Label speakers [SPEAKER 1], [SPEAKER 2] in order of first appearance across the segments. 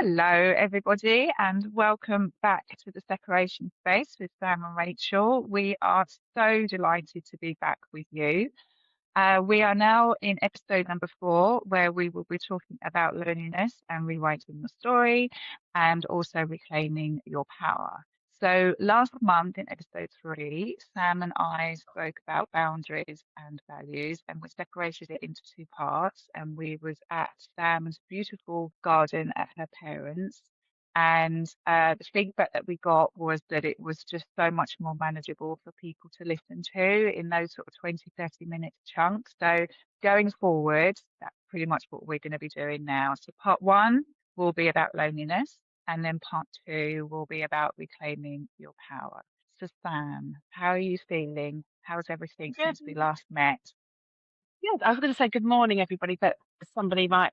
[SPEAKER 1] Hello, everybody, and welcome back to the Separation Space with Sam and Rachel. We are so delighted to be back with you. We are now in episode number 4, where we will be talking about loneliness and rewriting your story and also reclaiming your power. So last month in episode 3, Sam and I spoke about boundaries and values, and we separated it into 2 parts. And we was at Sam's beautiful garden at her parents'. And the feedback that we got was that it was just so much more manageable for people to listen to in those sort of 20-30 minute chunks. So going forward, that's pretty much what we're going to be doing now. So part 1 will be about loneliness, and then part 2 will be about reclaiming your power. So Sam, how are you feeling? How's everything
[SPEAKER 2] Good.
[SPEAKER 1] since we last met?
[SPEAKER 2] Good. I was going to say good morning, everybody, but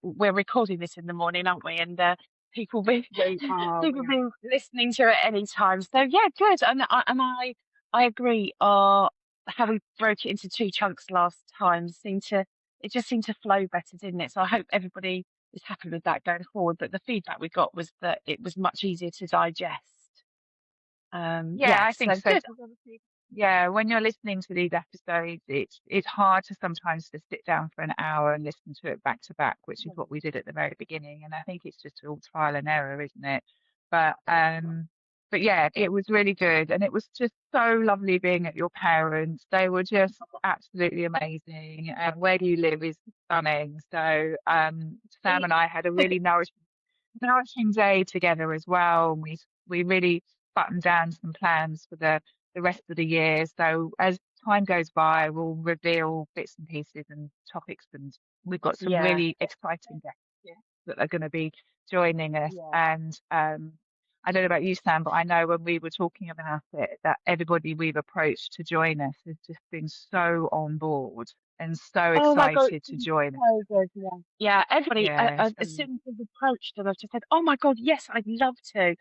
[SPEAKER 2] we're recording this in the morning, aren't we? And people be
[SPEAKER 1] We are,
[SPEAKER 2] people be listening to it any time. So yeah, good. And I agree. How we broke it into 2 chunks last time it just seemed to flow better, didn't it? So I hope everybody is happy with that going forward. But the feedback we got was that it was much easier to digest.
[SPEAKER 1] Yeah, I think
[SPEAKER 2] So
[SPEAKER 1] so.
[SPEAKER 2] good.
[SPEAKER 1] 'Cause obviously, yeah, when you're listening to these episodes, it's hard to sometimes to sit down for an hour and listen to it back to back, which is what we did at the very beginning. And I think it's just all trial and error, isn't it? But yeah, it was really good, and it was just so lovely being at your parents'. They were just absolutely amazing, and where you live is stunning. So Sam and I had a really nourishing day together as well. And we really buttoned down some plans for the rest of the year. So as time goes by, we'll reveal bits and pieces and topics, and we've got some
[SPEAKER 2] Yeah.
[SPEAKER 1] really exciting guests that are going to be joining us.
[SPEAKER 2] Yeah.
[SPEAKER 1] And I don't know about you, Sam, but I know when we were talking about it, that everybody we've approached to join us has just been so on board and so
[SPEAKER 2] Oh my God,
[SPEAKER 1] excited to join us.
[SPEAKER 2] so good, yeah. Yeah, everybody,
[SPEAKER 1] Yeah,
[SPEAKER 2] as
[SPEAKER 1] so,
[SPEAKER 2] soon as they've approached them, I've just said, "Oh my God, yes, I'd love to."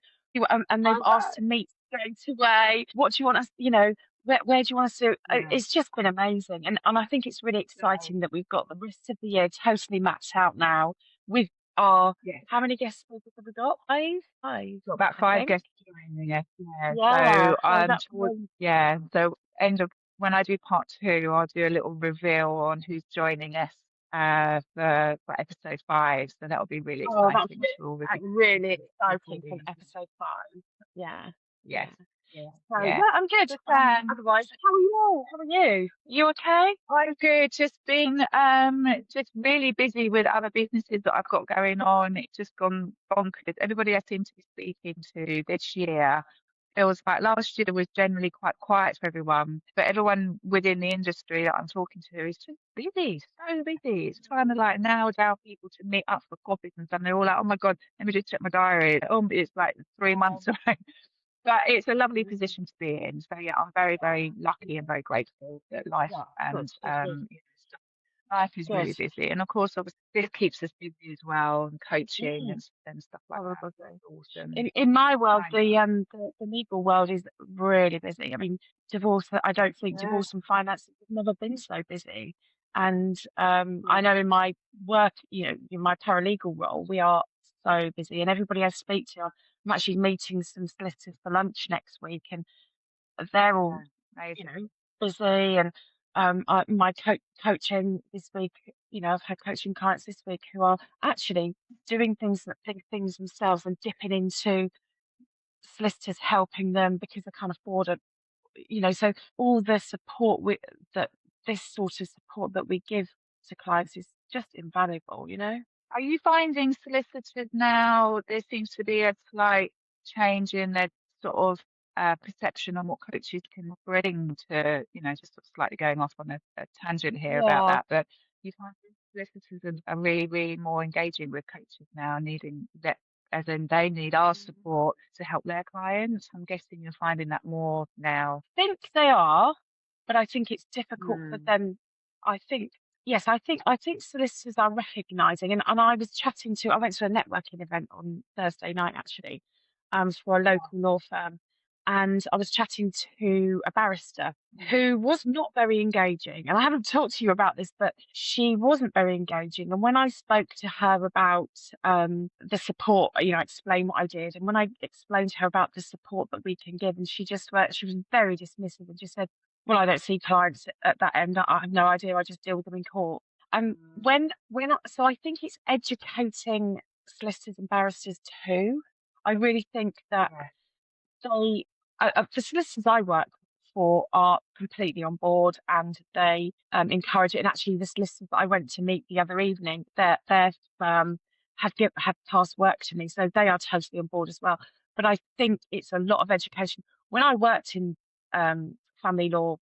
[SPEAKER 2] And they've asked to meet straight away. What do you want us, where do you want us to?
[SPEAKER 1] yeah.
[SPEAKER 2] It's just been amazing. And I think it's really exciting that we've got the rest of the year totally mapped out now with our,
[SPEAKER 1] Yeah.
[SPEAKER 2] how many guest speakers have we got? Five,
[SPEAKER 1] Got about
[SPEAKER 2] I
[SPEAKER 1] 5
[SPEAKER 2] think.
[SPEAKER 1] guests joining us. Yeah.
[SPEAKER 2] Yeah,
[SPEAKER 1] So
[SPEAKER 2] so that's
[SPEAKER 1] so end of when I do part 2, I'll do a little reveal on who's joining us for episode 5. So that'll be really
[SPEAKER 2] oh, that's
[SPEAKER 1] exciting. Which we'll
[SPEAKER 2] really exciting for
[SPEAKER 1] recording.
[SPEAKER 2] episode 5. Yeah, yeah.
[SPEAKER 1] Yes. Yeah.
[SPEAKER 2] So
[SPEAKER 1] Yeah.
[SPEAKER 2] yeah, I'm good.
[SPEAKER 1] But
[SPEAKER 2] Otherwise, how are you? How are you? You okay?
[SPEAKER 1] I'm good. Just been just really busy with other businesses that I've got going on. It's just gone bonkers. Everybody I seem to be speaking to this year feels like last year was generally quite quiet for everyone, but everyone within the industry that I'm talking to is just busy, so busy. It's trying to like nail down people to meet up for coffees and stuff. And they're all like, "Oh my God, let me just check my diary." Oh, it's like 3 months away. But it's a lovely position to be in. So yeah, I'm very, very lucky and very grateful that life
[SPEAKER 2] Yeah,
[SPEAKER 1] and
[SPEAKER 2] good, good, good,
[SPEAKER 1] life is
[SPEAKER 2] good.
[SPEAKER 1] really busy. And of course, obviously, this keeps us busy as well, and coaching
[SPEAKER 2] Mm.
[SPEAKER 1] and stuff like
[SPEAKER 2] Oh,
[SPEAKER 1] that. So
[SPEAKER 2] lovely.
[SPEAKER 1] it's awesome.
[SPEAKER 2] In my world,
[SPEAKER 1] I
[SPEAKER 2] the legal world is really busy. I mean, I don't think
[SPEAKER 1] know.
[SPEAKER 2] divorce and finance has never been so busy. And
[SPEAKER 1] Yeah.
[SPEAKER 2] I know in my work, in my paralegal role, we are so busy. And everybody I speak to, I'm actually meeting some solicitors for lunch next week, and they're all,
[SPEAKER 1] Yeah. Amazing.
[SPEAKER 2] busy. And my coaching this week, I've had coaching clients this week who are actually doing things themselves and dipping into solicitors helping them because they can't afford it. So all the that this sort of support that we give to clients is just invaluable.
[SPEAKER 1] Are you finding solicitors now, there seems to be a slight change in their sort of perception on what coaches can bring to, just sort of slightly going off on a tangent here about
[SPEAKER 2] Yeah.
[SPEAKER 1] that, but you find solicitors are really, really more engaging with coaches now, needing that, as in they need our support to help their clients. I'm guessing you're finding that more now.
[SPEAKER 2] Think they are, but I think it's difficult for
[SPEAKER 1] Mm.
[SPEAKER 2] them. I think, yes, I think solicitors are recognising, and I went to a networking event on Thursday night actually, for a local law firm, and I was chatting to a barrister who was not very engaging. And I haven't talked to you about this, but she wasn't very engaging. And when I spoke to her about the support, I explained what I did. And when I explained to her about the support that we can give, and she was very dismissive and just said, "Well, I don't see clients at that end. I have no idea. I just deal with them in court." And so I think it's educating solicitors and barristers too. I really think that
[SPEAKER 1] Yeah.
[SPEAKER 2] they, the solicitors I work for are completely on board, and they encourage it. And actually, the solicitors that I went to meet the other evening, their have passed work to me, so they are totally on board as well. But I think it's a lot of education. When I worked in family law,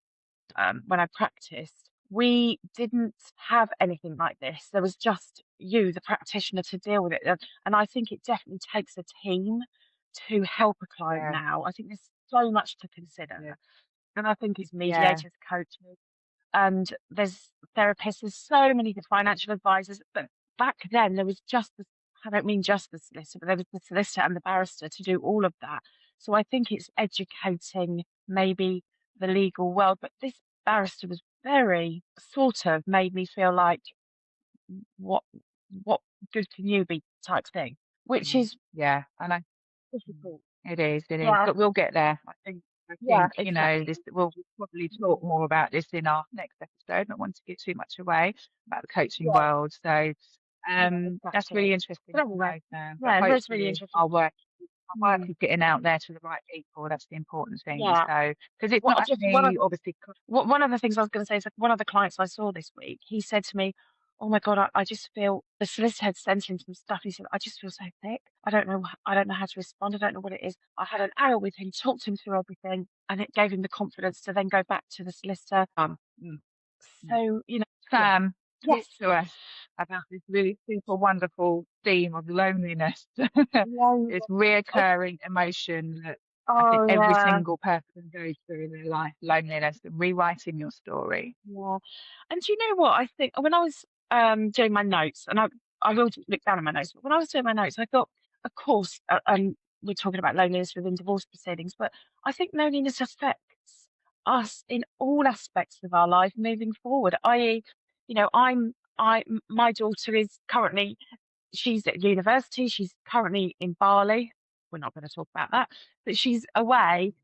[SPEAKER 2] when I practiced, we didn't have anything like this. There was just you, the practitioner, to deal with it. And I think it definitely takes a team to help a client
[SPEAKER 1] Yeah.
[SPEAKER 2] now. I think there's so much to
[SPEAKER 1] Yeah.
[SPEAKER 2] consider. And I think it's
[SPEAKER 1] Yeah.
[SPEAKER 2] mediators, coaches, and there's therapists, there's so many, the financial advisors. But back then, there was just the, I don't mean just the solicitor, but there was the solicitor and the barrister to do all of that. So I think it's educating maybe the legal world. But this barrister was very sort of made me feel like, what what good can you be type thing, which is
[SPEAKER 1] Yeah. And
[SPEAKER 2] difficult.
[SPEAKER 1] it is, it is,
[SPEAKER 2] Yeah,
[SPEAKER 1] but we'll get there. I
[SPEAKER 2] yeah,
[SPEAKER 1] think, this
[SPEAKER 2] exactly.
[SPEAKER 1] we'll probably talk more about this in our next episode. Not want to give too much away about the coaching
[SPEAKER 2] Yeah,
[SPEAKER 1] world. So,
[SPEAKER 2] yeah,
[SPEAKER 1] that's really
[SPEAKER 2] exactly.
[SPEAKER 1] interesting
[SPEAKER 2] But
[SPEAKER 1] to
[SPEAKER 2] anyway,
[SPEAKER 1] know, Sam. But
[SPEAKER 2] yeah, that's really
[SPEAKER 1] hopefully
[SPEAKER 2] interesting.
[SPEAKER 1] our work
[SPEAKER 2] Mm,
[SPEAKER 1] is getting out there to the right people. That's the important thing.
[SPEAKER 2] yeah.
[SPEAKER 1] So, because it's
[SPEAKER 2] What
[SPEAKER 1] not
[SPEAKER 2] just one of
[SPEAKER 1] only obviously,
[SPEAKER 2] one of the things I was going to say is that one of the clients I saw this week, he said to me, "Oh my God, I just feel," the solicitor had sent him some stuff. He said, "I just feel so thick. I don't know how to respond. I don't know what it is." I had an hour with him, talked him through everything, and it gave him the confidence to then go back to the solicitor.
[SPEAKER 1] mm, mm.
[SPEAKER 2] So, yeah.
[SPEAKER 1] Sam, talk
[SPEAKER 2] Yes.
[SPEAKER 1] to us about this really super wonderful theme of loneliness.
[SPEAKER 2] Yeah.
[SPEAKER 1] This reoccurring emotion that I think
[SPEAKER 2] Oh,
[SPEAKER 1] every
[SPEAKER 2] yeah.
[SPEAKER 1] single person goes through in their life, loneliness, and rewriting your story.
[SPEAKER 2] Yeah. And do you know what? I think when I was doing my notes, and I will look down at my notes, but when I was doing my notes, I thought, of course, we're talking about loneliness within divorce proceedings, but I think loneliness affects us in all aspects of our life moving forward. I.e., my daughter is currently, she's at university. She's currently in Bali. We're not going to talk about that, but she's away,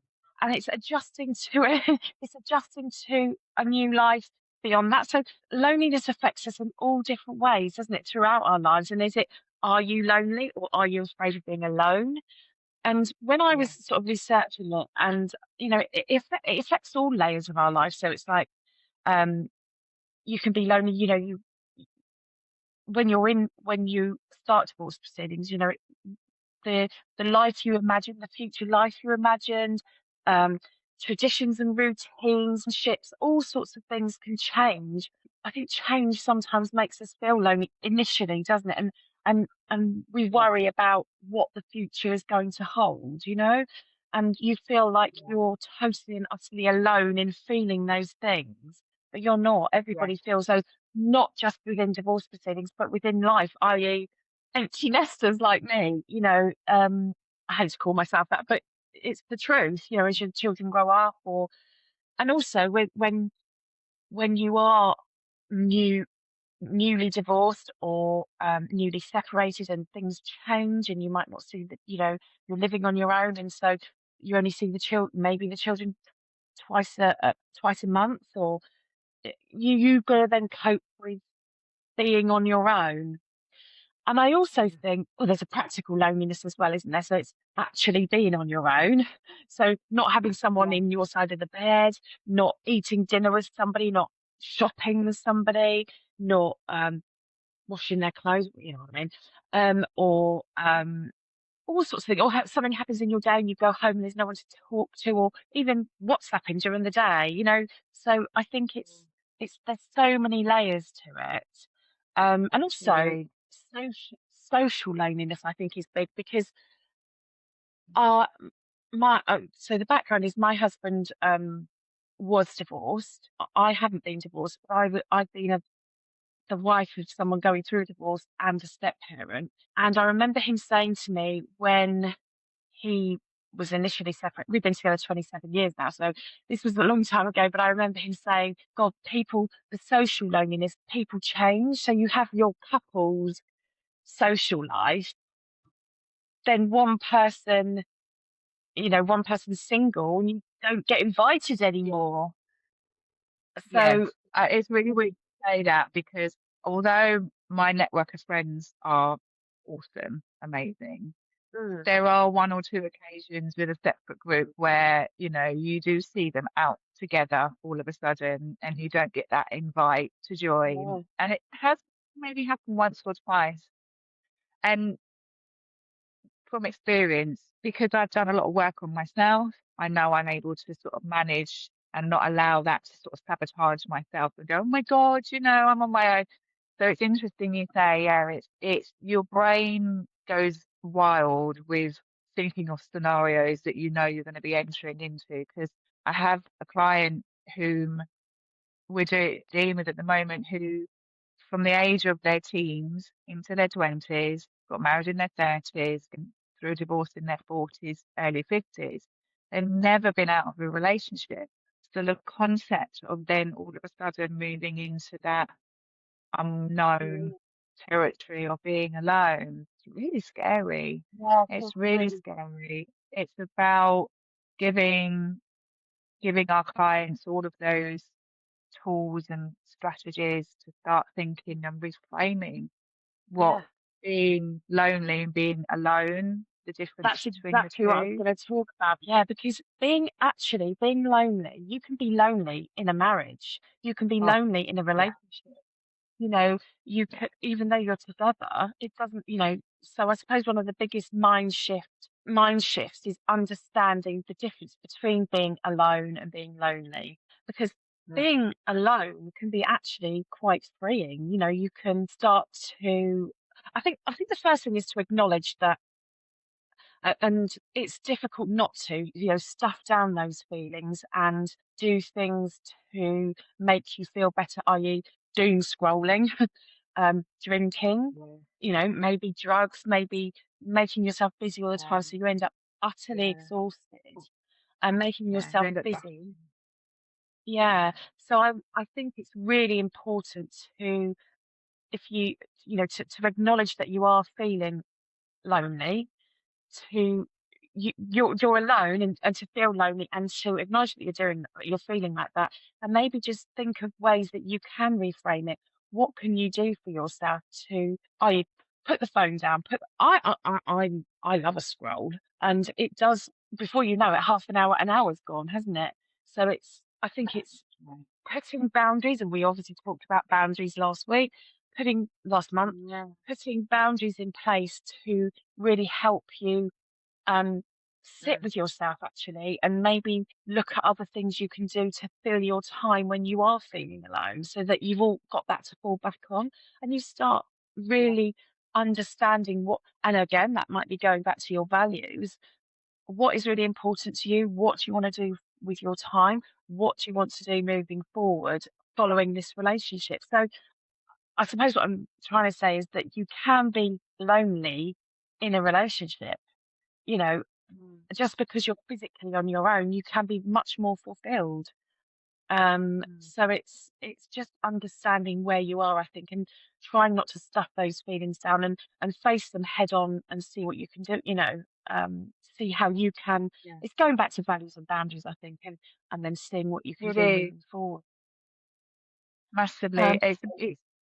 [SPEAKER 2] and it's adjusting to it. It's adjusting to a new life beyond that. So loneliness affects us in all different ways, doesn't it, throughout our lives? And are you lonely, or are you afraid of being alone? And when I was
[SPEAKER 1] Yeah,
[SPEAKER 2] sort of researching it, and it affects all layers of our life. So it's like, um, you can be lonely. You when you start divorce proceedings, the the life you imagine, the future life you imagined, um, traditions and routines and ships, all sorts of things can change. I think change sometimes makes us feel lonely initially, doesn't it? And we
[SPEAKER 1] yeah,
[SPEAKER 2] worry about what the future is going to hold, and you feel like
[SPEAKER 1] yeah,
[SPEAKER 2] you're totally and utterly alone in feeling those things, but you're not.
[SPEAKER 1] yeah,
[SPEAKER 2] Everybody feels those, not just within divorce proceedings, but within life, i.e., empty nesters like me, I hate to call myself that, but it's the truth, as your children grow up, and also when you are new newly divorced, or newly separated, and things change, and you might not see that, you're living on your own, and so you only see maybe the children twice a month, or you've got to then cope with being on your own. And I also
[SPEAKER 1] mm,
[SPEAKER 2] think, well, there's a practical loneliness as well, isn't there? So it's actually being on your own. So not having someone
[SPEAKER 1] yeah,
[SPEAKER 2] in your side of the bed, not eating dinner with somebody, not shopping with somebody, not washing their clothes, you know what I mean? Or all sorts of things. Or something happens in your day and you go home and there's no one to talk to, or even WhatsApping during the day. So I think there's so many layers to it. And also
[SPEAKER 1] agreed.
[SPEAKER 2] social loneliness, I think, is big, because uh so the background is, my husband was divorced. I haven't been divorced, but I've been the wife of someone going through a divorce and a step parent. And I remember him saying to me, when he was initially separate. We've been together 27 years now, so this was a long time ago. But I remember him saying, "God, people, the social loneliness, people change. So you have your couple's social life, then one person's single, and you don't get invited
[SPEAKER 1] Yeah.
[SPEAKER 2] anymore."
[SPEAKER 1] Yes,
[SPEAKER 2] So,
[SPEAKER 1] it's really weird to say that because although my network of friends are awesome, amazing,
[SPEAKER 2] mm,
[SPEAKER 1] there are one or two occasions with a separate group where, you do see them out together all of a sudden and you don't get that invite to join.
[SPEAKER 2] yeah,
[SPEAKER 1] And it has maybe happened once or twice. And from experience, because I've done a lot of work on myself, I know I'm able to sort of manage and not allow that to sort of sabotage myself and go, oh my God, I'm on my own. So it's interesting you say, yeah, it's your brain goes wild with thinking of scenarios that you're going to be entering into. Because I have a client whom dealing with at the moment who, from the age of their teens into their 20s, got married in their 30s, and through a divorce in their 40s, early 50s. They've never been out of a relationship. So the concept of then all of a sudden moving into that unknown
[SPEAKER 2] mm,
[SPEAKER 1] territory of being alone, it's really scary.
[SPEAKER 2] yeah, it
[SPEAKER 1] It's
[SPEAKER 2] feels
[SPEAKER 1] really
[SPEAKER 2] really,
[SPEAKER 1] scary. It's about giving giving our clients all of those tools and strategies to start thinking and reframing what
[SPEAKER 2] yeah.
[SPEAKER 1] being lonely and being alone, the difference
[SPEAKER 2] That's
[SPEAKER 1] between the
[SPEAKER 2] exactly what I was
[SPEAKER 1] two.
[SPEAKER 2] going to talk about. Yeah, because being lonely, you can be lonely in a marriage, you can be
[SPEAKER 1] Oh,
[SPEAKER 2] lonely in a
[SPEAKER 1] yeah,
[SPEAKER 2] relationship. You know, you could, even though you're together, it doesn't, so I suppose one of the biggest mind shifts is understanding the difference between being alone and being lonely. Because
[SPEAKER 1] yeah,
[SPEAKER 2] being alone can be actually quite freeing. You can start to, I think the first thing is to acknowledge that, and it's difficult not to, stuff down those feelings and do things to make you feel better, i.e., doom scrolling, drinking,
[SPEAKER 1] yeah,
[SPEAKER 2] maybe drugs, maybe making yourself busy all the time, so you end up utterly
[SPEAKER 1] yeah,
[SPEAKER 2] exhausted and making
[SPEAKER 1] yeah. You
[SPEAKER 2] yourself
[SPEAKER 1] end up back.
[SPEAKER 2] busy. Yeah. So I think it's really important to, if to acknowledge that you are feeling lonely, to you're alone, and to feel lonely, and to acknowledge that you're feeling like that, and maybe just think of ways that you can reframe it. What can you do for yourself to, I put the phone down, put I love a scroll, and it does, before you know it, half an hour's gone, hasn't it? So I think it's putting boundaries, and we obviously talked about boundaries last month,
[SPEAKER 1] Yeah,
[SPEAKER 2] putting boundaries in place to really help you, um, sit
[SPEAKER 1] yeah,
[SPEAKER 2] with yourself actually, and maybe look at other things you can do to fill your time when you are feeling alone, so that you've all got that to fall back on, and you start
[SPEAKER 1] yeah,
[SPEAKER 2] really understanding what, and again, that might be going back to your values. What is really important to you? What do you want to do with your time? What do you want to do moving forward following this relationship? So I suppose what I'm trying to say is that you can be lonely in a relationship. You know,
[SPEAKER 1] mm,
[SPEAKER 2] just because you're physically on your own, you can be much more fulfilled.
[SPEAKER 1] mm,
[SPEAKER 2] So it's just understanding where you are, I think, and trying not to stuff those feelings down, and face them head on, and see what you can do, see how you can.
[SPEAKER 1] yeah.
[SPEAKER 2] It's going back to values and boundaries, I think, and then seeing what you can
[SPEAKER 1] It
[SPEAKER 2] do
[SPEAKER 1] is.
[SPEAKER 2] moving forward.
[SPEAKER 1] Massively.
[SPEAKER 2] Um,
[SPEAKER 1] It's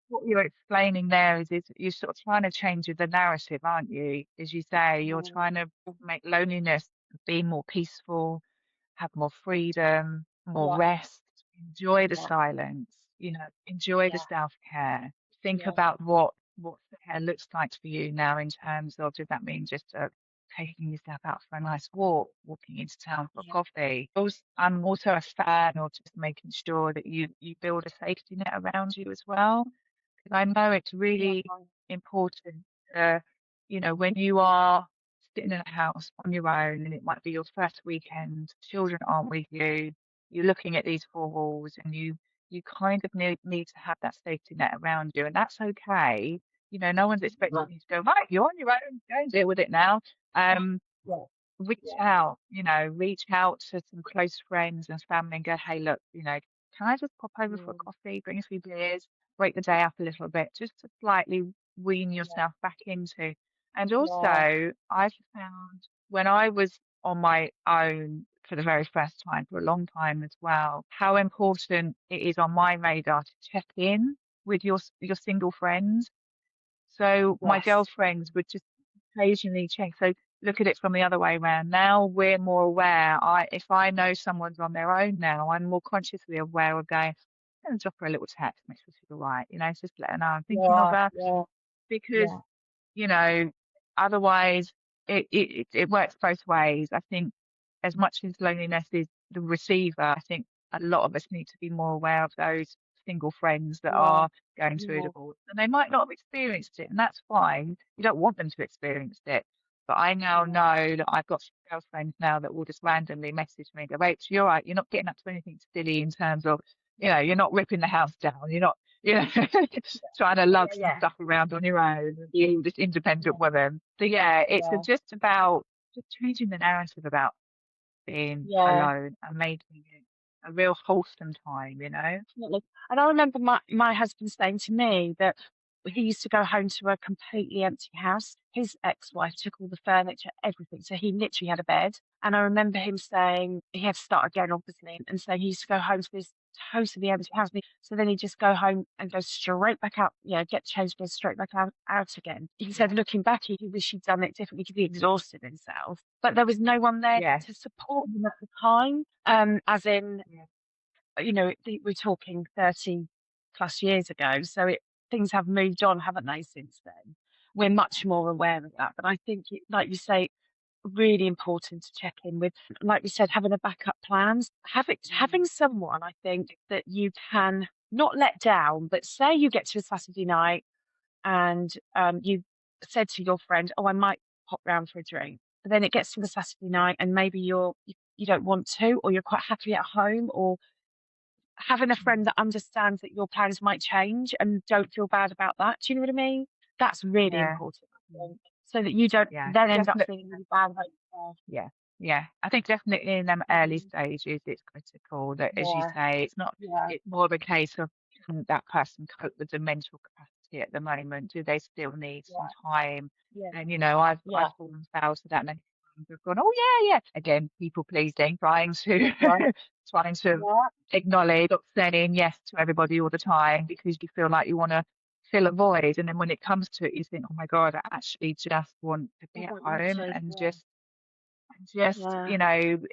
[SPEAKER 1] what you're explaining there is you're sort of trying to change the narrative, aren't you? As you say, you're
[SPEAKER 2] yeah,
[SPEAKER 1] trying to make loneliness be more peaceful, have more freedom, more
[SPEAKER 2] yeah,
[SPEAKER 1] rest, enjoy the
[SPEAKER 2] yeah,
[SPEAKER 1] silence, enjoy the
[SPEAKER 2] yeah,
[SPEAKER 1] self-care. Think
[SPEAKER 2] yeah,
[SPEAKER 1] about what self-care looks like for you now in terms of, does that mean just taking yourself out for a nice walk, walking into town for
[SPEAKER 2] yeah,
[SPEAKER 1] coffee? I'm also a fan of just making sure that you build a safety net around you as well. Because I know it's
[SPEAKER 2] yeah,
[SPEAKER 1] really important, when you are sitting in a house on your own and it might be your first weekend, children aren't with you, you're looking at these four walls and you kind of need to have that safety net around you, and that's okay. No one's expecting you to go, right, you're on your own, go and deal with it now.
[SPEAKER 2] yeah,
[SPEAKER 1] Um,
[SPEAKER 2] yeah,
[SPEAKER 1] reach out to some close friends and family and go, hey, look, can I just pop over for a
[SPEAKER 2] mm,
[SPEAKER 1] coffee, bring a few beers, break the day up a little bit, just to slightly wean
[SPEAKER 2] yeah,
[SPEAKER 1] yourself back into. And
[SPEAKER 2] yeah,
[SPEAKER 1] also, I've found when I was on my own for the very first time, for a long time as well, how important it is on my radar to check in with your single friends. So my
[SPEAKER 2] yes,
[SPEAKER 1] girlfriends would just occasionally check. So look at it from the other way around. Now we're more aware. If I know someone's on their own now, I'm more consciously aware of going, I'm going to drop her a little text, make sure she's all right. It's just let her know I'm thinking of
[SPEAKER 2] yeah,
[SPEAKER 1] her
[SPEAKER 2] yeah,
[SPEAKER 1] because,
[SPEAKER 2] yeah,
[SPEAKER 1] you know, otherwise it works both ways. I think as much as loneliness is the receiver, I think a lot of us need to be more aware of those single friends that
[SPEAKER 2] yeah,
[SPEAKER 1] are going through a
[SPEAKER 2] yeah,
[SPEAKER 1] divorce. And they might not have experienced it, and that's fine. You don't want them to experience it. But I now
[SPEAKER 2] yeah,
[SPEAKER 1] know that I've got girlfriends now that will just randomly message me and go, Rach, you're right, you're not getting up to anything silly in terms of, you're not ripping the house down, you're not, you know, trying to lug
[SPEAKER 2] yeah,
[SPEAKER 1] some
[SPEAKER 2] yeah,
[SPEAKER 1] stuff around on your own and be this independent
[SPEAKER 2] yeah,
[SPEAKER 1] woman. So yeah, it's
[SPEAKER 2] yeah,
[SPEAKER 1] just about just changing the narrative about being
[SPEAKER 2] yeah.
[SPEAKER 1] alone and making it a real wholesome time,
[SPEAKER 2] Definitely. And I remember my husband saying to me that he used to go home to a completely empty house. His ex-wife took all the furniture, everything. So he literally had a bed. And I remember him saying he had to start again, obviously, and saying he used to go home to this totally empty house. So then he'd just go home and go straight back out, get changed, go straight back out again. He said, looking back, he wished he'd done it differently because he exhausted himself. But there was no one there
[SPEAKER 1] Yeah.
[SPEAKER 2] to support him at the time. As in,
[SPEAKER 1] Yeah.
[SPEAKER 2] we're talking 30 plus years ago. So things have moved on, haven't they, since then? We're much more aware of that. But I think, like you say, really important to check in with, like we said, having a backup plans, having someone, I think, that you can not let down, but say you get to a Saturday night and you said to your friend, oh, I might pop round for a drink. But then it gets to the Saturday night and maybe you don't want to, or you're quite happy at home, or having a friend that understands that your plans might change and don't feel bad about that. Do you know what I mean? That's really
[SPEAKER 1] Yeah.
[SPEAKER 2] important, I think, so that you don't
[SPEAKER 1] Yeah.
[SPEAKER 2] then end up
[SPEAKER 1] Definitely.
[SPEAKER 2] feeling really bad about yourself.
[SPEAKER 1] Yeah, yeah. I think definitely in them early
[SPEAKER 2] Mm,
[SPEAKER 1] stages, it's critical that, as you
[SPEAKER 2] yeah,
[SPEAKER 1] say, it's not,
[SPEAKER 2] yeah,
[SPEAKER 1] it's more of a case of can that person cope with the mental capacity at the moment? Do they still need some
[SPEAKER 2] yeah,
[SPEAKER 1] time?
[SPEAKER 2] yeah,
[SPEAKER 1] And, I've
[SPEAKER 2] yeah,
[SPEAKER 1] fallen foul to that many times. I've gone, oh yeah, yeah. Again, people pleasing, trying to,
[SPEAKER 2] right,
[SPEAKER 1] trying to
[SPEAKER 2] yeah,
[SPEAKER 1] acknowledge, not saying yes to everybody all the time because you feel like you want to fill a void. And then when it comes to it, you think, oh my God, I actually just want to
[SPEAKER 2] I
[SPEAKER 1] be at
[SPEAKER 2] don't want
[SPEAKER 1] home
[SPEAKER 2] to.
[SPEAKER 1] and
[SPEAKER 2] Yeah,
[SPEAKER 1] just
[SPEAKER 2] yeah,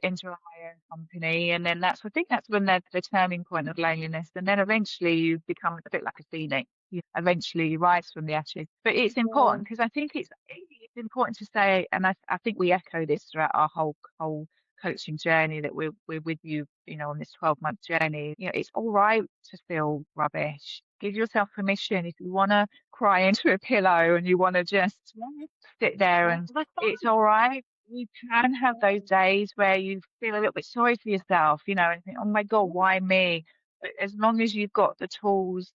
[SPEAKER 1] enjoy my own company, and then I think that's when the turning point of loneliness, and then eventually you become a bit like a phoenix. You eventually you rise from the ashes. But it's
[SPEAKER 2] yeah,
[SPEAKER 1] important because I think it's important to say, and I think we echo this throughout our whole coaching journey, that we're with you, on this 12-month journey. It's all right to feel rubbish. Give yourself permission if you want to cry into a pillow and you want to just
[SPEAKER 2] yeah,
[SPEAKER 1] sit there,
[SPEAKER 2] yeah.
[SPEAKER 1] and
[SPEAKER 2] That's
[SPEAKER 1] it's
[SPEAKER 2] fine.
[SPEAKER 1] all right. You can have those
[SPEAKER 2] Yeah,
[SPEAKER 1] days where you feel a little bit sorry for yourself, and think, oh my God,
[SPEAKER 2] yeah,
[SPEAKER 1] why me? But as long as you've got the tools,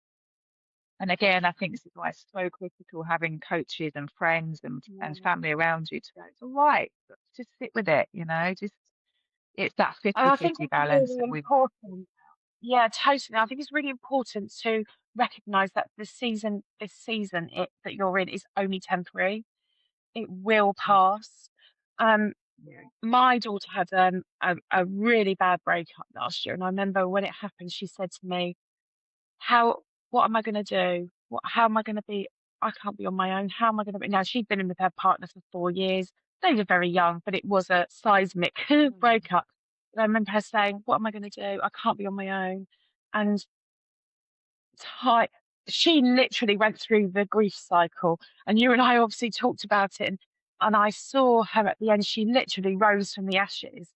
[SPEAKER 1] and again, I think this is why it's so critical having coaches and friends and
[SPEAKER 2] yeah.
[SPEAKER 1] family around you to go, it's all right. Just sit with it, just it's that
[SPEAKER 2] And I think
[SPEAKER 1] fifty-fifty
[SPEAKER 2] it's
[SPEAKER 1] balance
[SPEAKER 2] really
[SPEAKER 1] that we
[SPEAKER 2] important. Yeah, totally. I think it's really important to recognize that this season that you're in is only temporary. It will
[SPEAKER 1] yeah,
[SPEAKER 2] pass. Um,
[SPEAKER 1] yeah,
[SPEAKER 2] my daughter had a really bad breakup last year, and I remember when it happened, she said to me, "How? What am I going to do? How am I going to be? I can't be on my own. How am I going to be?" Now she'd been in with her partner for 4 years. They were very young, but it was a seismic breakup. And I remember her saying, "What am I going to do? I can't be on my own." And ti she literally went through the grief cycle, and you and I obviously talked about it, and I saw her at the end. She literally rose from the ashes,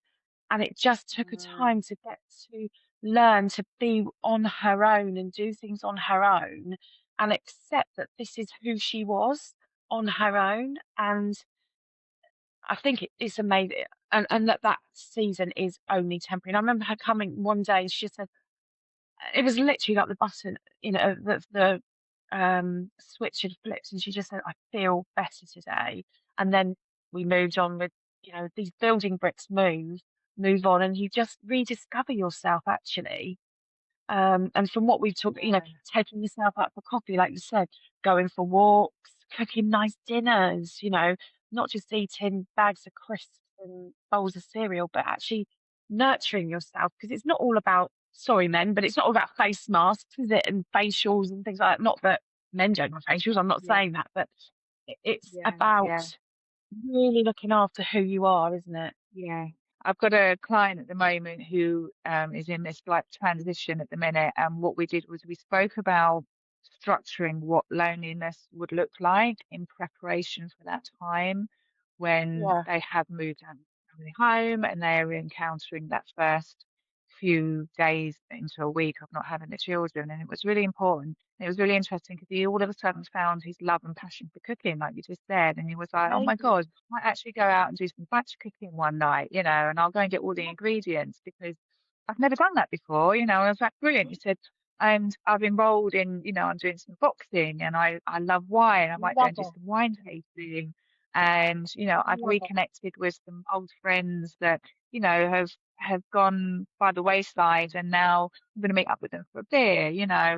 [SPEAKER 2] and it just took her
[SPEAKER 1] mm,
[SPEAKER 2] time to get to learn to be on her own and do things on her own and accept that this is who she was on her own. And I think it's amazing, and that season is only temporary. And I remember her coming one day and she said, it was literally like the button, the switch had flipped, and she just said, "I feel better today." And then we moved on with these building bricks move on, and you just rediscover yourself actually. And from what we've talked,
[SPEAKER 1] Yeah.
[SPEAKER 2] taking yourself out for coffee, like you said, going for walks, cooking nice dinners, not just eating bags of crisps and bowls of cereal, but actually nurturing yourself. Because it's not all about, sorry, men, but it's not all about face masks, is it? And facials and things like that. Not that men don't have facials, I'm not
[SPEAKER 1] Yeah.
[SPEAKER 2] saying that, but it's
[SPEAKER 1] Yeah.
[SPEAKER 2] about
[SPEAKER 1] Yeah.
[SPEAKER 2] really looking after who you are, isn't it?
[SPEAKER 1] Yeah. I've got a client at the moment who is in this like transition at the minute. And what we did was we spoke about structuring what loneliness would look like in preparation for that time when
[SPEAKER 2] Yeah,
[SPEAKER 1] they have moved out of the family home and they're encountering that first few days into a week of not having the children. And it was really important. It was really interesting because he all of a sudden found his love and passion for cooking, like you just said. And he was like, oh my
[SPEAKER 2] amazing.
[SPEAKER 1] God, I might actually go out and do some batch cooking one night, and I'll go and get all the
[SPEAKER 2] Yeah,
[SPEAKER 1] ingredients because I've never done that before. I was like, brilliant. He said, and I've enrolled in, I'm doing some boxing and I love wine. I might go
[SPEAKER 2] love
[SPEAKER 1] and do
[SPEAKER 2] it.
[SPEAKER 1] some wine tasting. And, I've
[SPEAKER 2] Love it.
[SPEAKER 1] reconnected with some old friends that, have gone by the wayside and now I'm going to meet up with them for a beer,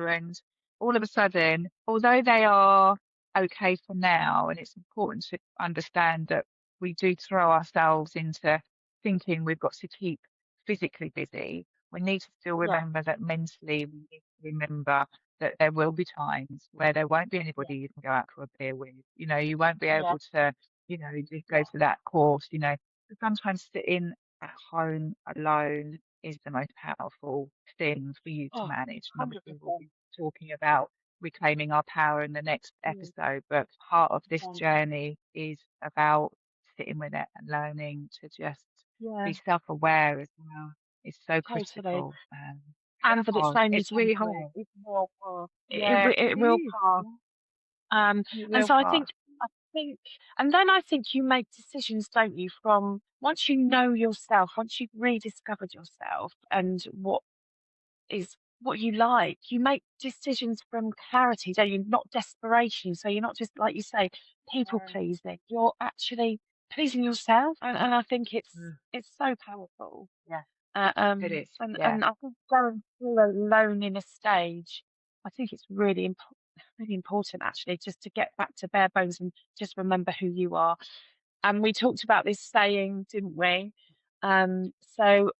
[SPEAKER 1] and all of a sudden, although they are okay for now, and it's important to understand that we do throw ourselves into thinking we've got to keep physically busy. We need to still
[SPEAKER 2] Yeah,
[SPEAKER 1] remember that mentally, we need to remember that there will be times where there won't be
[SPEAKER 2] yeah,
[SPEAKER 1] anybody you can go out for a beer with. You won't be
[SPEAKER 2] yeah,
[SPEAKER 1] able to, just go
[SPEAKER 2] yeah,
[SPEAKER 1] to that course, sometimes sitting at home alone is the most powerful thing for you to
[SPEAKER 2] oh,
[SPEAKER 1] manage. And obviously, we'll
[SPEAKER 2] 100%.
[SPEAKER 1] be talking about reclaiming our power in the next
[SPEAKER 2] Mm,
[SPEAKER 1] episode. But part of this
[SPEAKER 2] okay.
[SPEAKER 1] journey is about sitting with it and learning to just be
[SPEAKER 2] Yeah,
[SPEAKER 1] self-aware as well. It's so
[SPEAKER 2] totally.
[SPEAKER 1] critical.
[SPEAKER 2] And
[SPEAKER 1] It's
[SPEAKER 2] that it's
[SPEAKER 1] hard.
[SPEAKER 2] only
[SPEAKER 1] It's really
[SPEAKER 2] temporary.
[SPEAKER 1] hard.
[SPEAKER 2] It will pass.
[SPEAKER 1] Yeah,
[SPEAKER 2] It
[SPEAKER 1] it
[SPEAKER 2] will
[SPEAKER 1] is.
[SPEAKER 2] pass.
[SPEAKER 1] Yeah,
[SPEAKER 2] Um,
[SPEAKER 1] it
[SPEAKER 2] and
[SPEAKER 1] will
[SPEAKER 2] so
[SPEAKER 1] pass.
[SPEAKER 2] I think, and then I think you make decisions, don't you, from once you know yourself, once you've rediscovered yourself and is what you like. You make decisions from clarity, don't you? Not desperation. So you're not just, like you say, people
[SPEAKER 1] Yeah.
[SPEAKER 2] pleasing. You're actually pleasing yourself, and I think
[SPEAKER 1] Mm.
[SPEAKER 2] it's so powerful.
[SPEAKER 1] Yeah,
[SPEAKER 2] Uh,
[SPEAKER 1] it
[SPEAKER 2] um,
[SPEAKER 1] is.
[SPEAKER 2] and
[SPEAKER 1] Yeah.
[SPEAKER 2] and I think going through a loneliness stage, I think it's really important actually, just to get back to bare bones and just remember who you are. And we talked about this saying, didn't we? So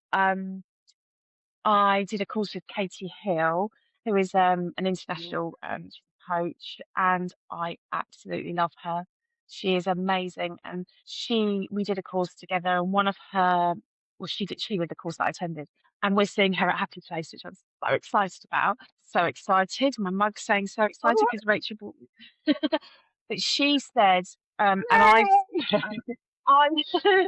[SPEAKER 2] I did a course with Katie Hill, who is an
[SPEAKER 1] Yeah.
[SPEAKER 2] international she's a coach, and I absolutely love her. She is amazing, and we did a course together, and one of her, well, she did the course that I attended, and we're seeing her at Happy Place, which I'm so excited about. So excited! My mug's saying so excited
[SPEAKER 1] Oh,
[SPEAKER 2] because Rachel brought me. But she said, and
[SPEAKER 1] yay!
[SPEAKER 2] I, I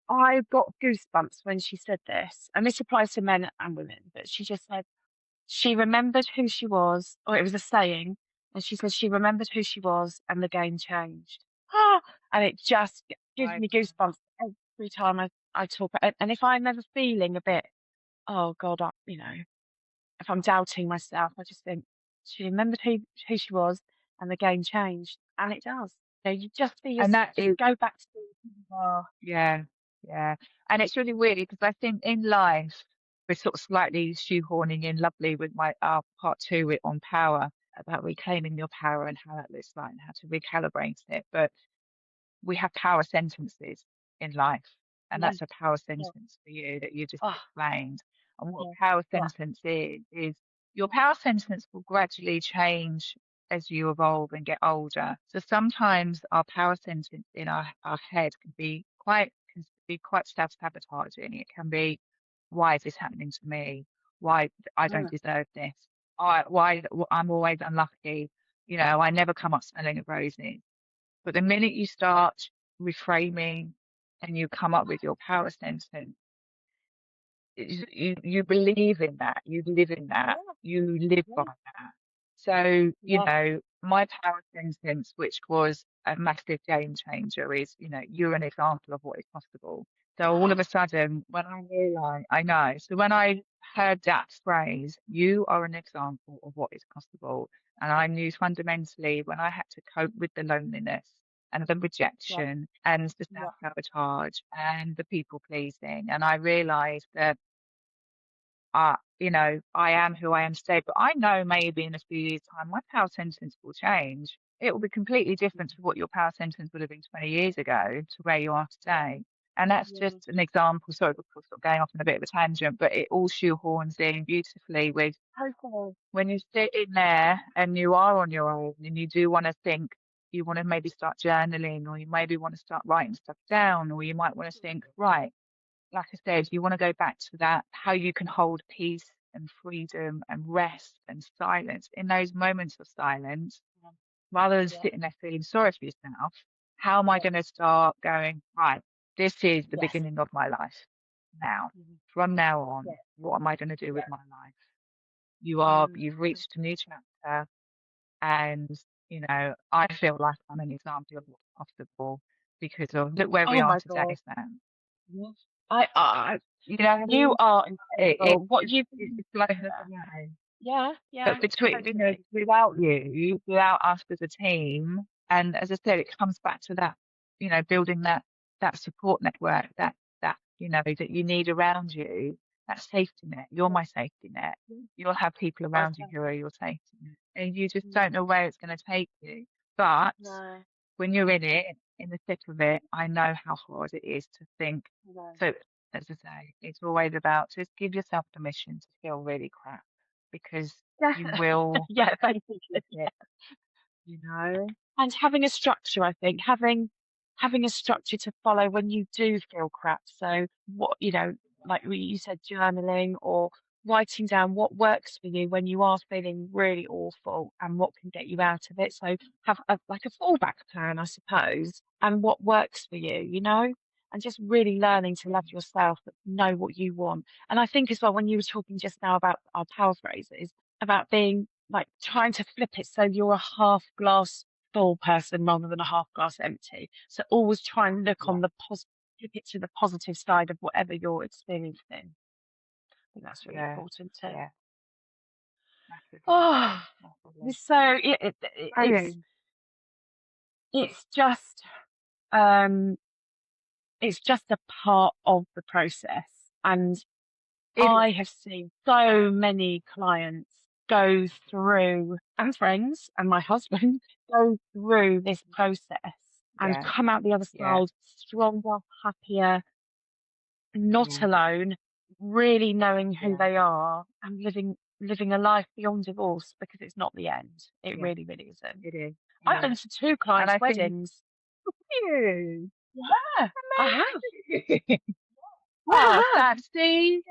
[SPEAKER 2] I got goosebumps when she said this, and this applies to men and women, but she just said she remembered who she was, or it was a saying, and she said she remembered who she was and the game changed. Ah, and it just gives
[SPEAKER 1] I,
[SPEAKER 2] me goosebumps every time I talk. And if I'm ever feeling a bit, oh God, if I'm doubting myself, I just think she remembered who she was and the game changed. And it does. You just be
[SPEAKER 1] and
[SPEAKER 2] yourself,
[SPEAKER 1] that
[SPEAKER 2] just
[SPEAKER 1] is,
[SPEAKER 2] go back to who you are.
[SPEAKER 1] yeah, yeah. And it's really weird because I think in life, we're sort of slightly shoehorning in lovely with my part two on power about reclaiming your power and how that looks like and how to recalibrate it. But we have power sentences in life, and
[SPEAKER 2] Yeah,
[SPEAKER 1] that's a power
[SPEAKER 2] yeah.
[SPEAKER 1] sentence for you that you just
[SPEAKER 2] Oh,
[SPEAKER 1] explained. And what
[SPEAKER 2] yeah,
[SPEAKER 1] a power
[SPEAKER 2] yeah.
[SPEAKER 1] sentence is your power sentence will gradually change as you evolve and get older. So sometimes our power sentence in our head can be quite self-sabotaging. It can be, why is this happening to me? Why I don't
[SPEAKER 2] Mm,
[SPEAKER 1] deserve this? Why I'm always unlucky? I never come up smelling of roses. But the minute you start reframing and you come up with your power sentence, you believe in that, you live in that,
[SPEAKER 2] yeah,
[SPEAKER 1] you live by
[SPEAKER 2] yeah,
[SPEAKER 1] that. So,
[SPEAKER 2] yeah.
[SPEAKER 1] my power sentence, which was a massive game changer, is, you're an example of what is possible. So all of a sudden, when I realized, I know, so when I heard that phrase, you are an example of what is possible. And I knew fundamentally when I had to cope with the loneliness and the
[SPEAKER 2] Yeah.
[SPEAKER 1] rejection and the
[SPEAKER 2] Yeah.
[SPEAKER 1] self-sabotage and the people pleasing. And I realized that I am who I am today, but I know maybe in a few years' time, my power sentence will change. It will be completely different to what your power sentence would have been 20 years ago to where you are today. And that's
[SPEAKER 2] Yeah.
[SPEAKER 1] just an example. Sorry, we're sort of going off on a bit of a tangent, but it all shoehorns in beautifully with
[SPEAKER 2] Totally.
[SPEAKER 1] when you sit in there and you are on your own and you do want to think, you want to maybe start journaling, or you maybe want to start writing stuff down, or you might want to think, right, like I said, you want to go back to that, how you can hold peace and freedom and rest and silence in those moments of silence,
[SPEAKER 2] Yeah.
[SPEAKER 1] rather than
[SPEAKER 2] Yeah.
[SPEAKER 1] sitting there feeling sorry for yourself. How am I
[SPEAKER 2] Yeah.
[SPEAKER 1] going to start going, right, this is the
[SPEAKER 2] Yes.
[SPEAKER 1] beginning of my life now.
[SPEAKER 2] Mhm.
[SPEAKER 1] From now on,
[SPEAKER 2] Yeah.
[SPEAKER 1] what am I going to do with
[SPEAKER 2] Yeah.
[SPEAKER 1] my life?
[SPEAKER 2] Mm.
[SPEAKER 1] You've reached a new chapter, and, I feel like I'm an example of what's possible because of look where we
[SPEAKER 2] Oh
[SPEAKER 1] are
[SPEAKER 2] my
[SPEAKER 1] today,
[SPEAKER 2] God.
[SPEAKER 1] Sam.
[SPEAKER 2] Yes. I,
[SPEAKER 1] You know,
[SPEAKER 2] you are incredible. What
[SPEAKER 1] it's
[SPEAKER 2] you've
[SPEAKER 1] it's
[SPEAKER 2] been,
[SPEAKER 1] just like
[SPEAKER 2] yeah.
[SPEAKER 1] another way.
[SPEAKER 2] Yeah.
[SPEAKER 1] But
[SPEAKER 2] Yeah.
[SPEAKER 1] between,
[SPEAKER 2] Totally.
[SPEAKER 1] without you, without us as a team, and as I said, it comes back to that, building that support network, that you need around you, that safety net. You're
[SPEAKER 2] Yeah.
[SPEAKER 1] my safety net.
[SPEAKER 2] Yeah.
[SPEAKER 1] You'll have people
[SPEAKER 2] I
[SPEAKER 1] around you
[SPEAKER 2] can.
[SPEAKER 1] who are your safety net, and you just
[SPEAKER 2] Mm.
[SPEAKER 1] don't know where it's going to take you. But
[SPEAKER 2] No.
[SPEAKER 1] when you're in it, in the thick of it, I know how hard it is to think.
[SPEAKER 2] No.
[SPEAKER 1] So, as I say, it's always about just give yourself permission to feel really crap because
[SPEAKER 2] Yeah.
[SPEAKER 1] you will
[SPEAKER 2] Yeah. Basically.
[SPEAKER 1] hit it, you know?
[SPEAKER 2] And having a structure, I think, having a structure to follow when you do feel crap. So what, like you said, journaling or writing down what works for you when you are feeling really awful and what can get you out of it. So have like a fallback plan, I suppose, and what works for you, and just really learning to love yourself, but know what you want. And I think as well, when you were talking just now about our power phrases, about being like trying to flip it so you're a half glass full person rather than a half glass empty. So always try and look
[SPEAKER 1] Yeah,
[SPEAKER 2] on the flip it to the positive side of whatever you're experiencing. I think that's really
[SPEAKER 1] yeah,
[SPEAKER 2] important too.
[SPEAKER 1] yeah, massively,
[SPEAKER 2] Oh,
[SPEAKER 1] massively.
[SPEAKER 2] so
[SPEAKER 1] Brilliant.
[SPEAKER 2] it's just um it's just a part of the process, and
[SPEAKER 1] It is.
[SPEAKER 2] I have seen so many clients go through, and friends and my husband go through this process and
[SPEAKER 1] Yeah,
[SPEAKER 2] come out the other
[SPEAKER 1] yeah,
[SPEAKER 2] side stronger, happier, not
[SPEAKER 1] yeah,
[SPEAKER 2] alone, really knowing who
[SPEAKER 1] yeah,
[SPEAKER 2] they are and living a life beyond divorce, because it's not the end. It
[SPEAKER 1] yeah,
[SPEAKER 2] really, really isn't.
[SPEAKER 1] it is.
[SPEAKER 2] I've
[SPEAKER 1] Yeah.
[SPEAKER 2] been to two
[SPEAKER 1] And
[SPEAKER 2] clients'
[SPEAKER 1] I think
[SPEAKER 2] weddings.
[SPEAKER 1] you
[SPEAKER 2] Yeah, I have.
[SPEAKER 1] amazing.
[SPEAKER 2] Yeah,
[SPEAKER 1] Oh,
[SPEAKER 2] I have.
[SPEAKER 1] Sam, see,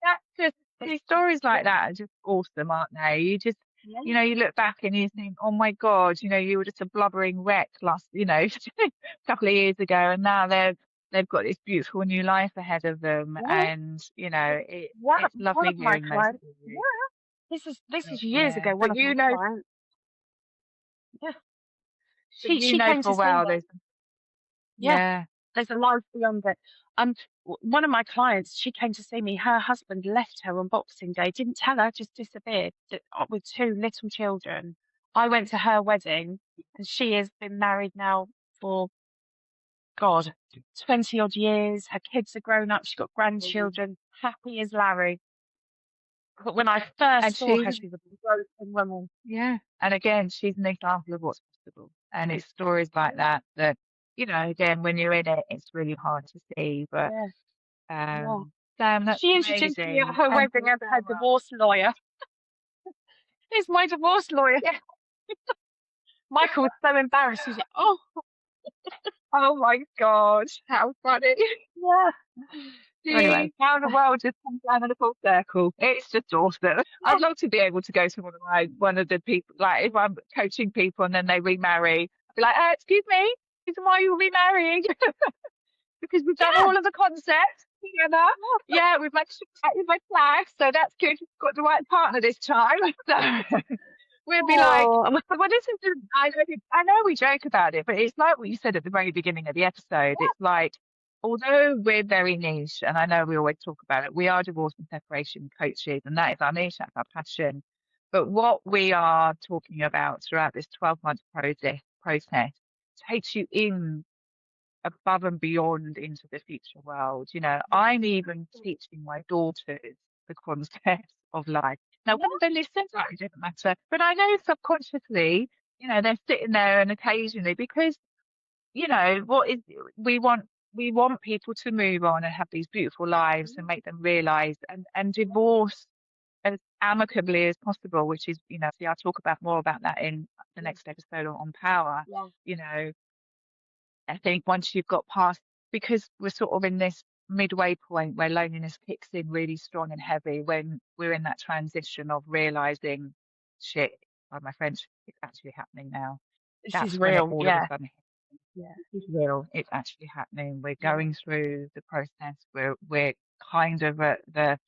[SPEAKER 1] that's just
[SPEAKER 2] It's
[SPEAKER 1] these stories like
[SPEAKER 2] yeah,
[SPEAKER 1] that are just awesome, aren't they?
[SPEAKER 2] yeah,
[SPEAKER 1] You look back and you think, oh my God, you were just a blubbering wreck last, a couple of years ago, and now they've got this beautiful new life ahead of them,
[SPEAKER 2] yeah,
[SPEAKER 1] and
[SPEAKER 2] yeah.
[SPEAKER 1] it's
[SPEAKER 2] One
[SPEAKER 1] lovely
[SPEAKER 2] of my
[SPEAKER 1] hearing those
[SPEAKER 2] clients. Yeah,
[SPEAKER 1] stories.
[SPEAKER 2] this is years
[SPEAKER 1] Yeah,
[SPEAKER 2] ago. One of my clients. Yeah,
[SPEAKER 1] but
[SPEAKER 2] she
[SPEAKER 1] know
[SPEAKER 2] came to
[SPEAKER 1] for a
[SPEAKER 2] see
[SPEAKER 1] while
[SPEAKER 2] me. Yeah,
[SPEAKER 1] yeah,
[SPEAKER 2] there's a life beyond it. One of my clients, she came to see me. Her husband left her on Boxing Day, didn't tell her, just disappeared with two little children. I went to her wedding, and she has been married now for, God, 20 odd years. Her kids are grown up. She's got grandchildren, happy as Larry. But when I
[SPEAKER 1] and
[SPEAKER 2] first saw her,
[SPEAKER 1] she's
[SPEAKER 2] she was a broken woman.
[SPEAKER 1] yeah, and again, she's an example of what's possible, and it's stories like that again, when you're in it, it's really hard to see, but
[SPEAKER 2] Yeah, yeah.
[SPEAKER 1] Sam, that's
[SPEAKER 2] She introduced me at
[SPEAKER 1] amazing.
[SPEAKER 2] her
[SPEAKER 1] Thank
[SPEAKER 2] wedding
[SPEAKER 1] you
[SPEAKER 2] as
[SPEAKER 1] so
[SPEAKER 2] her
[SPEAKER 1] much.
[SPEAKER 2] divorce lawyer. He's my divorce lawyer.
[SPEAKER 1] Yeah.
[SPEAKER 2] Michael was so embarrassed. He was like, "Oh,
[SPEAKER 1] Oh my God, how funny.
[SPEAKER 2] yeah." So anyway,
[SPEAKER 1] See how the world just comes down in a full circle. It's just awesome.
[SPEAKER 2] yeah,
[SPEAKER 1] I'd love to be able to go to one of the people, like if I'm coaching people and then they remarry, I'd be like, excuse me, reason why you're remarrying? Because we've done
[SPEAKER 2] yeah,
[SPEAKER 1] all of the concepts together. Yeah, we've managed to get with my flag, so that's good. We've got the right partner this time. So we'd be like,
[SPEAKER 2] oh,
[SPEAKER 1] well, this is just, I know we joke about it, but it's like what you said at the very beginning of the episode. It's like, although we're very niche, and I know we always talk about it, we are divorce and separation coaches, and that is our niche, that's our passion. But what we are talking about throughout this 12-month process takes you in above and beyond into the future world. You know, I'm even teaching my daughters the concept of life. Now,
[SPEAKER 2] Yeah.
[SPEAKER 1] whether they listen, it doesn't matter. But I know subconsciously, you know, they're sitting there and occasionally because, you know, we want people to move on and have these beautiful lives and make them realize and divorce as amicably as possible, which is, you know, see, I'll talk about more about that in the
[SPEAKER 2] Yeah.
[SPEAKER 1] next episode on power.
[SPEAKER 2] Yeah.
[SPEAKER 1] You know, I think once you've got past, because we're sort of in this midway point where loneliness kicks in really strong and heavy when we're in that transition of realizing, shit, my French, it's actually happening now.
[SPEAKER 2] This is
[SPEAKER 1] That's when it
[SPEAKER 2] real.
[SPEAKER 1] all of a
[SPEAKER 2] Yeah.
[SPEAKER 1] sudden,
[SPEAKER 2] Yeah.
[SPEAKER 1] this is real. It's actually happening. We're
[SPEAKER 2] Yeah.
[SPEAKER 1] going through the process. We're kind of at the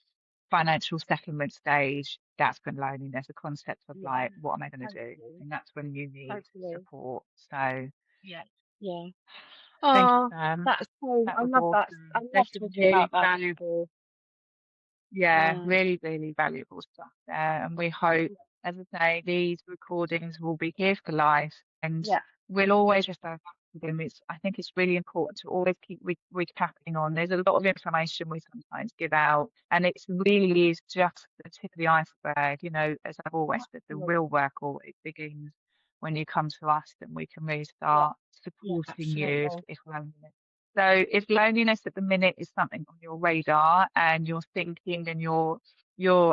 [SPEAKER 1] financial settlement stage. That's when loneliness, the concept of
[SPEAKER 2] Yeah.
[SPEAKER 1] like, what am I going to do?
[SPEAKER 2] Totally.
[SPEAKER 1] And that's when you need
[SPEAKER 2] Totally.
[SPEAKER 1] support. So
[SPEAKER 2] Yeah. Yeah.
[SPEAKER 1] thank you,
[SPEAKER 2] Oh,
[SPEAKER 1] Sam.
[SPEAKER 2] that's so.
[SPEAKER 1] That
[SPEAKER 2] I
[SPEAKER 1] was
[SPEAKER 2] love that. I
[SPEAKER 1] awesome.
[SPEAKER 2] love
[SPEAKER 1] There's some
[SPEAKER 2] talking
[SPEAKER 1] really
[SPEAKER 2] about that.
[SPEAKER 1] valuable, yeah,
[SPEAKER 2] Mm.
[SPEAKER 1] really, really valuable stuff there. And we hope, as I say, these recordings will be here for life and
[SPEAKER 2] Yeah.
[SPEAKER 1] we'll always refer back to them. I think it's really important to always keep recapping on. There's a lot of information we sometimes give out, and it really is just the tip of the iceberg. You know, as I've always said, the
[SPEAKER 2] Absolutely.
[SPEAKER 1] real work always begins when you come to us, and we can really
[SPEAKER 2] Yeah.
[SPEAKER 1] start
[SPEAKER 2] Yeah.
[SPEAKER 1] supporting you
[SPEAKER 2] Absolutely.
[SPEAKER 1] if loneliness. So if loneliness at the minute is something on your radar and you're thinking and you're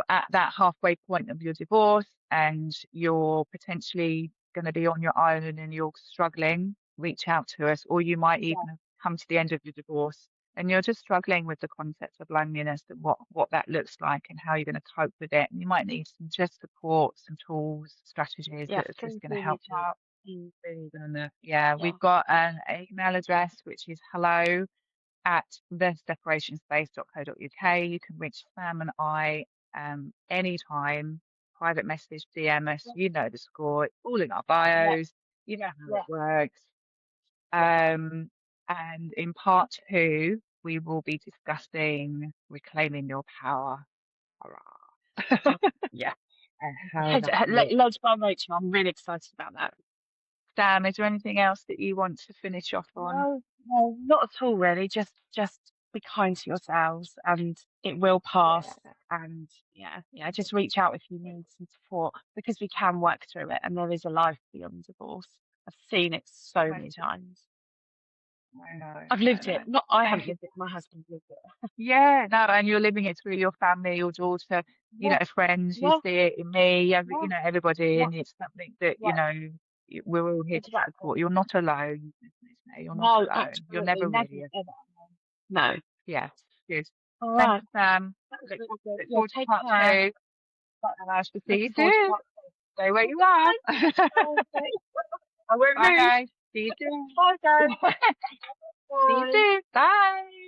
[SPEAKER 1] at that halfway point of your divorce and you're potentially going to be on your own and you're struggling, reach out to us. Or you might
[SPEAKER 2] Yeah.
[SPEAKER 1] even have come to the end of your divorce and you're just struggling with the concept of loneliness and what that looks like and how you're going to cope with it. And you might need some just support, some tools, strategies
[SPEAKER 2] Yeah.
[SPEAKER 1] that are just
[SPEAKER 2] Please
[SPEAKER 1] going to
[SPEAKER 2] do
[SPEAKER 1] help
[SPEAKER 2] reach
[SPEAKER 1] you.
[SPEAKER 2] out. Mm.
[SPEAKER 1] Really gonna, yeah,
[SPEAKER 2] Yeah.
[SPEAKER 1] we've got an email address which is hello@ theseparationSpace.co.uk. You can reach Sam and I anytime, private message, DM us.
[SPEAKER 2] Yeah.
[SPEAKER 1] You know the score. It's all in our
[SPEAKER 2] Yeah.
[SPEAKER 1] bios. You know how
[SPEAKER 2] Yeah.
[SPEAKER 1] it works.
[SPEAKER 2] Yeah.
[SPEAKER 1] And in part 2, we will be discussing reclaiming your power. Hurrah.
[SPEAKER 2] Yeah.
[SPEAKER 1] And how that looks.
[SPEAKER 2] Lodged by Rachel. I'm really excited about that.
[SPEAKER 1] Sam, is there anything else that you want to finish off on?
[SPEAKER 2] No, no, not at all, really. Just be kind to yourselves, and it will pass.
[SPEAKER 1] Yeah.
[SPEAKER 2] And yeah, just reach out if you need some support because we can work through it, and there is a life beyond divorce. I've seen it so many times.
[SPEAKER 1] I know,
[SPEAKER 2] I've
[SPEAKER 1] I
[SPEAKER 2] lived it.
[SPEAKER 1] know.
[SPEAKER 2] Not I
[SPEAKER 1] Thank
[SPEAKER 2] haven't
[SPEAKER 1] you.
[SPEAKER 2] lived it. My husband lived it.
[SPEAKER 1] Yeah, no, and you're living it through your family, your daughter, you
[SPEAKER 2] Yeah,
[SPEAKER 1] know, friends, you
[SPEAKER 2] yeah,
[SPEAKER 1] see it in me,
[SPEAKER 2] yeah,
[SPEAKER 1] you know, everybody,
[SPEAKER 2] yeah,
[SPEAKER 1] and it's something that, you
[SPEAKER 2] yeah.
[SPEAKER 1] know, we're all here to
[SPEAKER 2] Exactly.
[SPEAKER 1] support. You're not alone. You're not
[SPEAKER 2] No,
[SPEAKER 1] alone. You're
[SPEAKER 2] absolutely,
[SPEAKER 1] never
[SPEAKER 2] never
[SPEAKER 1] really.
[SPEAKER 2] ever. No.
[SPEAKER 1] Yeah, good.
[SPEAKER 2] All
[SPEAKER 1] Thank
[SPEAKER 2] right.
[SPEAKER 1] you, Sam.
[SPEAKER 2] That's
[SPEAKER 1] Look,
[SPEAKER 2] really good.
[SPEAKER 1] look
[SPEAKER 2] Yeah,
[SPEAKER 1] forward to
[SPEAKER 2] take
[SPEAKER 1] part
[SPEAKER 2] care.
[SPEAKER 1] 2,
[SPEAKER 2] But
[SPEAKER 1] and I shall see you
[SPEAKER 2] looking forward to
[SPEAKER 1] soon.
[SPEAKER 2] part
[SPEAKER 1] Stay where
[SPEAKER 2] two.
[SPEAKER 1] you are.
[SPEAKER 2] Okay. I won't
[SPEAKER 1] Bye,
[SPEAKER 2] move.
[SPEAKER 1] guys. See you soon.
[SPEAKER 2] Bye, guys.
[SPEAKER 1] See you
[SPEAKER 2] Bye.
[SPEAKER 1] soon. Bye.